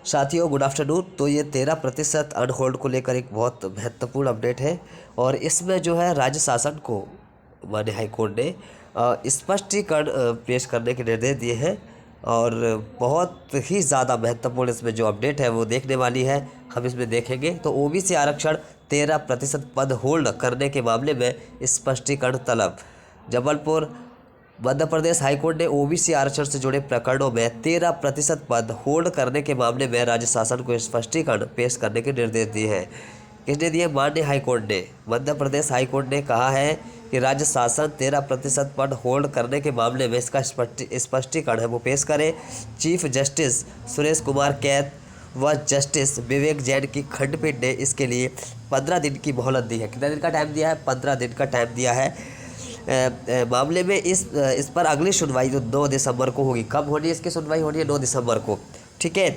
साथियों good afternoon. तो ये 13% अनहोल्ड को लेकर एक बहुत महत्वपूर्ण अपडेट है और इसमें जो है राज्य शासन को माननीय हाईकोर्ट ने स्पष्टीकरण पेश करने के निर्देश दिए हैं और बहुत ही ज़्यादा महत्वपूर्ण इसमें जो अपडेट है वो देखने वाली है। हम इसमें देखेंगे तो ओबीसी आरक्षण 13% पद होल्ड करने के मामले में स्पष्टीकरण तलब। जबलपुर मध्य प्रदेश हाईकोर्ट ने ओबीसी आरक्षण से जुड़े प्रकरणों में 13% पद होल्ड करने के मामले में राज्य शासन को स्पष्टीकरण पेश करने के निर्देश दिए हैं। किसने दिए? माननीय हाईकोर्ट ने। मध्य प्रदेश हाईकोर्ट ने कहा है कि राज्य शासन 13% पद होल्ड करने के मामले में इसका स्पष्टीकरण है वो पेश करे। चीफ जस्टिस सुरेश कुमार कैत व जस्टिस विवेक जैन की खंडपीठ ने इसके लिए 15 दिन की मोहलत दी है। कितने दिन का टाइम दिया है? 15 दिन का टाइम दिया है। मामले में इस पर अगली सुनवाई जो 9 दिसंबर को होगी। कब होनी है इसकी सुनवाई? होनी है 9 दिसंबर को। ठीक है।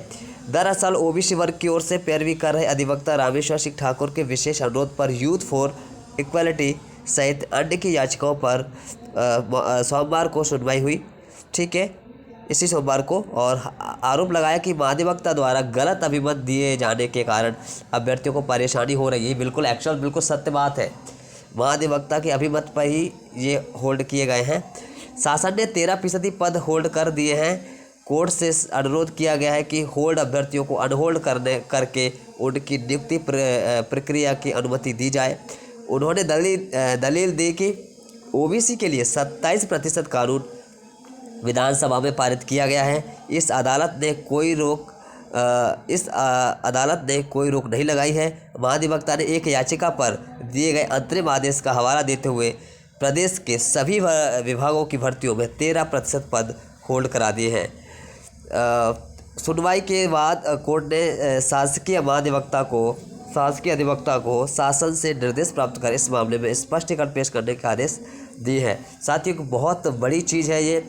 दरअसल ओबीसी वर्ग की ओर से पैरवी कर रहे अधिवक्ता रामेश्वर सिंह ठाकुर के विशेष अनुरोध पर यूथ फॉर इक्वलिटी सहित अन्य की याचिकाओं पर सोमवार को सुनवाई हुई। ठीक है, इसी सोमवार को। और आरोप लगाया कि महाधिवक्ता द्वारा गलत अभिमत दिए जाने के कारण अभ्यर्थियों को परेशानी हो रही है। बिल्कुल एक्चुअल बिल्कुल सत्य बात है। महाधिवक्ता के अभिमत पर ही ये होल्ड किए गए हैं। शासन ने 13% पद होल्ड कर दिए हैं। कोर्ट से अनुरोध किया गया है कि होल्ड अभ्यर्थियों को अनहोल्ड करके उनकी नियुक्ति प्रक्रिया की अनुमति दी जाए। उन्होंने दलील दी कि ओबीसी के लिए 27% कानून विधानसभा में पारित किया गया है। इस अदालत ने कोई रोक नहीं लगाई है। महाधिवक्ता ने एक याचिका पर दिए गए अंतरिम आदेश का हवाला देते हुए प्रदेश के सभी विभागों की भर्तियों में 13% पद होल्ड करा दिए हैं। सुनवाई के बाद कोर्ट ने शासकीय अधिवक्ता को शासन से निर्देश प्राप्त कर इस मामले में स्पष्टीकरण पेश करने का आदेश दिए हैं। साथियों को बहुत बड़ी चीज़ है ये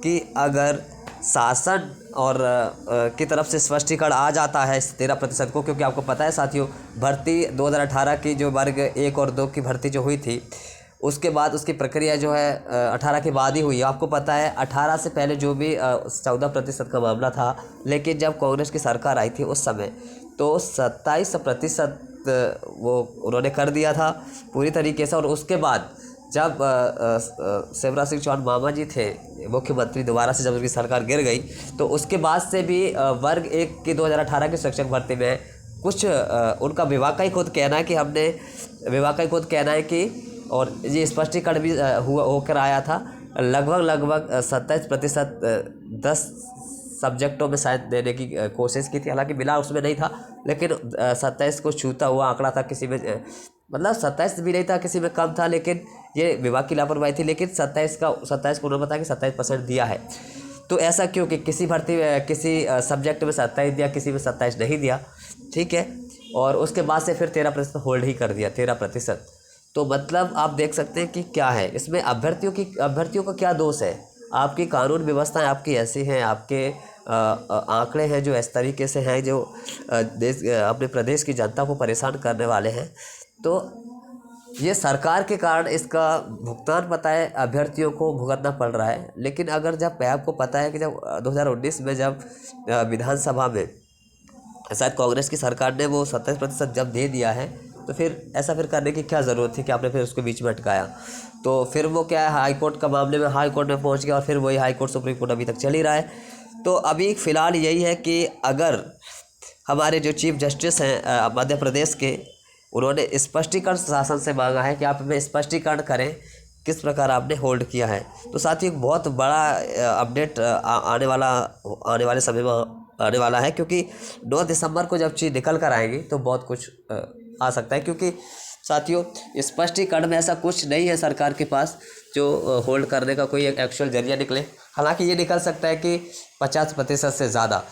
कि अगर शासन और की तरफ से स्पष्टीकरण आ जाता है इस 13% को, क्योंकि आपको पता है साथियों भर्ती 2018 की जो वर्ग 1 और 2 की भर्ती जो हुई थी उसके बाद उसकी प्रक्रिया जो है 18 के बाद ही हुई। आपको पता है 18 से पहले जो भी 14% का मामला था, लेकिन जब कांग्रेस की सरकार आई थी उस समय तो 27% वो उन्होंने कर दिया था पूरी तरीके से। और उसके बाद जब शिवराज सिंह चौहान मामा जी थे मुख्यमंत्री, दोबारा से जब उनकी सरकार गिर गई तो उसके बाद से भी वर्ग 1 की 2018 की शिक्षक भर्ती में कुछ उनका विभाग का ही खुद कहना है कि और ये स्पष्टीकरण भी होकर आया था लगभग 27% 10 सब्जेक्टों में शायद देने की कोशिश की थी। हालांकि मिला उसमें नहीं था, लेकिन 27 को छूता हुआ आंकड़ा था। किसी में मतलब 27 भी नहीं था, किसी में कम था, लेकिन ये विभाग की लापरवाही थी। लेकिन 27 को उन्होंने बताया कि 27% दिया है। तो ऐसा क्यों कि किसी सब्जेक्ट में 27 दिया, किसी में 27 नहीं दिया। ठीक है। और उसके बाद से फिर 13% होल्ड ही कर दिया, 13%। तो मतलब आप देख सकते हैं कि क्या है इसमें अभ्यर्थियों का क्या दोष है। आपकी कानून व्यवस्थाएं आपकी ऐसी हैं, आपके आंकड़े हैं जो इस तरीके से हैं जो अपने प्रदेश की जनता को परेशान करने वाले हैं। तो ये सरकार के कारण इसका भुगतान पता है अभ्यर्थियों को भुगतना पड़ रहा है। लेकिन अगर जब आपको पता है कि जब 2019 में जब विधानसभा में शायद कांग्रेस की सरकार ने वो 27% जब दे दिया है तो फिर ऐसा करने की क्या ज़रूरत थी कि आपने फिर उसको बीच में अटकाया। तो फिर वो क्या है, हाईकोर्ट का मामले में हाईकोर्ट में पहुंच गया और फिर वही हाईकोर्ट सुप्रीम कोर्ट अभी तक चल ही रहा है। तो अभी फ़िलहाल यही है कि अगर हमारे जो चीफ जस्टिस हैं मध्य प्रदेश के, उन्होंने स्पष्टीकरण शासन से मांगा है कि आप हमें स्पष्टीकरण करें किस प्रकार आपने होल्ड किया है। तो साथ ही एक बहुत बड़ा अपडेट आने वाले समय में आने वाला है, क्योंकि 9 दिसंबर को जब चीज़ निकल कर आएगी तो बहुत कुछ आ सकता है। क्योंकि साथियों स्पष्टीकरण में ऐसा कुछ नहीं है सरकार के पास जो होल्ड करने का कोई एक एक्चुअल जरिया निकले। हालांकि ये निकल सकता है कि 50% से ज़्यादा,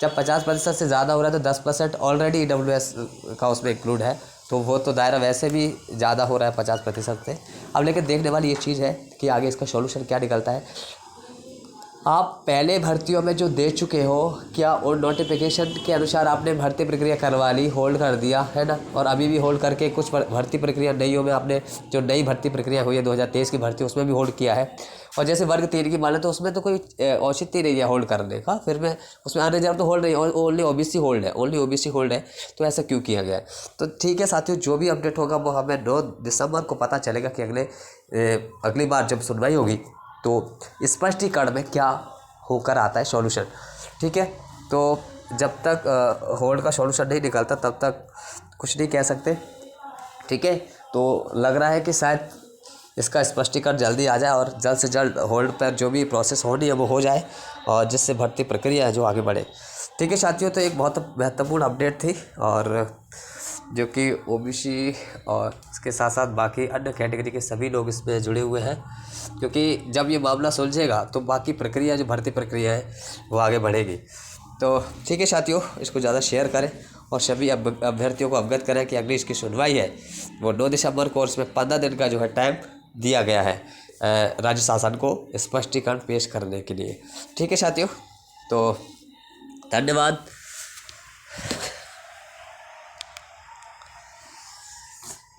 जब 50% से ज़्यादा हो रहा है तो 10% ऑलरेडी EWS का उसमें इंक्लूड है, तो वो तो दायरा वैसे भी ज़्यादा हो रहा है 50% से। अब लेकिन देखने वाली ये चीज़ है कि आगे इसका सॉल्यूशन क्या निकलता है। आप पहले भर्तियों में जो दे चुके हो, क्या उन नोटिफिकेशन के अनुसार आपने भर्ती प्रक्रिया करवा ली, होल्ड कर दिया है ना? और अभी भी होल्ड करके कुछ भर्ती प्रक्रिया नईयों में आपने जो नई भर्ती प्रक्रिया हुई है 2023 की भर्ती उसमें भी होल्ड किया है। और जैसे वर्ग 3 की माने तो उसमें तो कोई औचित्य नहीं है होल्ड करने का, फिर मैं उसमें अनरिजर्व तो होल्ड नहीं, ओनली ओबीसी होल्ड है, ओनली ओबीसी होल्ड है। तो ऐसा क्यों किया गया है? तो ठीक है साथियों, जो भी अपडेट होगा वो हमें 9 दिसंबर को पता चलेगा कि अगली बार जब सुनवाई होगी तो स्पष्टीकरण में क्या होकर आता है सॉल्यूशन। ठीक है, तो जब तक होल्ड का सॉल्यूशन नहीं निकलता तब तक कुछ नहीं कह सकते। ठीक है, तो लग रहा है कि शायद इसका स्पष्टीकरण जल्दी आ जाए और जल्द से जल्द होल्ड पर जो भी प्रोसेस होनी है वो हो जाए, और जिससे भर्ती प्रक्रिया है जो आगे बढ़े। ठीक है साथियों, तो एक बहुत महत्वपूर्ण अपडेट थी, और जो कि ओबीसी और इसके साथ साथ बाकी अन्य कैटेगरी के सभी लोग इसमें जुड़े हुए हैं, क्योंकि जब ये मामला सुलझेगा तो बाकी प्रक्रिया जो भर्ती प्रक्रिया है वो आगे बढ़ेगी। तो ठीक है साथियों, इसको ज़्यादा शेयर करें और सभी अभ्यर्थियों को अवगत करें कि अगली इसकी सुनवाई है वो 9 दिसंबर को, और इसमें 15 दिन का जो है टाइम दिया गया है राज्य शासन को स्पष्टीकरण पेश करने के लिए। ठीक है साथियों, तो धन्यवाद।